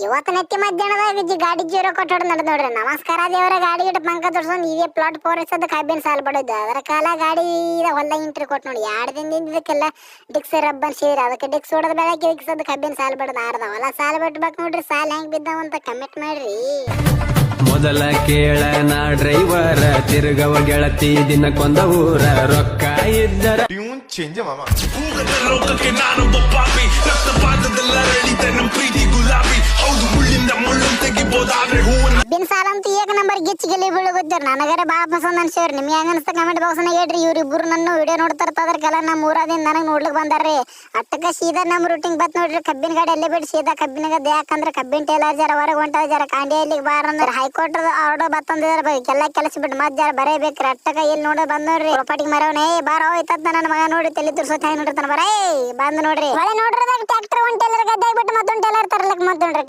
ಇವತ್ತು ನೆತ್ತಿ ಮಧ್ಯಾಹ್ನದಾಗ ಗಾಡಿ ಜೀರೋ ಕೊಟ್ಟು ನಡೆದ್ ನೋಡ್ರಿ. ನಮಸ್ಕಾರ ದೇವರ ಗಾಡಿ ಇಟ್ಟು ಪಂಕ ತೋರ್ಸೊಂದು ಇದೇ ಪ್ಲಾಟ್ ಪೋರಿಸೋದು ಕಬ್ಬಿನ ಸಾಲ ಬಡೋದು ಅದರ ಕಾಲ ಗಾಡಿ ಹೊಲ್ದಾಗ ಇಂಟ್ರಿ ಕೊಟ್ಟು ನೋಡಿ 2 ದಿನದಿಂದ ಇದಕ್ಕೆಲ್ಲ ಡಿಕ್ಸ್ ರಬ್ಬನ್ ಸೇರಿ ಅದಕ್ಕೆ ಡಿಕ್ಸ್ ಹೊಡೆದ ಬೆಳಗ್ಗೆ ಇಕ್ಸೋದು ಕಬ್ಬಿನ ಸಾಲ ಬಡೋದು ಆರ್ದವಲ್ಲ ಸಾಲ ಬಿಟ್ಬೇಕು ನೋಡ್ರಿ. ಸಾಲ ಹೆಂಗ್ ಬಿದ್ದಾವ ಅಂತ ಕಮೆಂಟ್ ಮಾಡ್ರಿ. ಮೊದಲ ಕೇಳನ ಡ್ರೈವರ ತಿರುಗವ ಗೆಳತಿ ದಿನಕ್ಕೊಂದ ಊರ ರೊಕ್ಕ ಇದ್ದರ ಟ್ಯೂನ್ ಚೇಂಜ್ ಮಾಮ ಲೋಕಕ್ಕೆ ನಾನೊಬ್ಬ ಪಾಪಿ ರಕ್ತಪಾತದಲ್ಲ ರಳಿತೆ ನಮ್ ಪ್ರೀತಿ ಗುಲಾಬಿ ಹೌದು ಮುಳ್ಳಿಂದ ಮುಳ್ಳು ತೆಗಿಬೋದಾದ್ರೆ ಹೂವನ್ನ ಕಬ್ಬಿನ ಸಾಲ ಅಂತ ಏಕ ನಂಬರ್ ಗಿಚ್ಚಿಗೆಲ್ಲಿ ಬೀಳಗೋದ್ರಿ. ನನಗರ ಬಾ ಪಸಂದ್ ಅನ್ಸೇವ್ರಿ. ನಿಮ್ಗೆ ಹೆಂಗ ಅನ್ಸ್ತ ಕಮೆಂಟ್ ಬಾಕ್ಸ್ನಾಗ ಹೇಳ್ರಿ. ಇವ್ರಿಬ್ರು ನನ್ನ ವಿಡಿಯೋ ನೋಡ್ತಾರದಕ್ಕೆಲ್ಲ ನಮ್ಮ ಊರದಿಂದ ನನಗೆ ನೋಡ್ಲಿಕ್ಕೆ ಬಂದಾರ್ರಿ. ಅಟ್ಟಕ್ಕ ಸೀದಾ ನಮ್ಮ ರೂಟಿಂಗ್ ಬತ್ ನೋಡ್ರಿ. ಕಬ್ಬಿನ ಗಾಡಿ ಅಲ್ಲೇ ಬಿಟ್ಟು ಸೀದಾ ಕಬ್ಬಿನಗದ ಯಾಕಂದ್ರೆ ಕಬ್ಬಿನ ಟೇಲರ್ ಜರ ಹೊರಗೆ ಹೊಂಟದ ಜರ ಕಾಂಡಿ ಇಲ್ಲಿಗೆ ಬಾರ ಅಂದ್ರೆ ಹೈಕೋರ್ಟ್ ಆರ್ಡರ್ ಬತ್ತಂದ್ರ ಎಲ್ಲ ಕೆಲಸ ಬಿಟ್ಟು ಮತ್ ಜರ ಬರೇಬೇಕ್ರಿ. ಅಟ್ಟಕ್ಕ ಎಲ್ಲಿ ನೋಡೋದು ಬಂದ್ ನೋಡ್ರಿ. ಪ್ರಾಪರ್ಟಿಗೆ ಮರವನೇ ಬಾರ ಹೋಯ್ತದ ನನ್ನ ಮಗ ನೋಡಿ ತಲೆ ತುರ್ಸೋತ್ ಹೆಂಗ್ ನೋಡಿರ್ತಾನ ಬರೇ ಬಂದ್ ನೋಡ್ರಿ. ಹೊಳೆ ನೋಡ್ರದಾಗ ಟ್ರ್ಯಾಕ್ಟರ್ ಒಂದ್ ಟೇಲರ್ ಗದ್ದೆ ಬಿಟ್ಟು ಮತ್ತೊಂದು ಟೇಲರ್ ತರ್ಲಕ್ ಮತ್ ನೋಡ್ರಿ.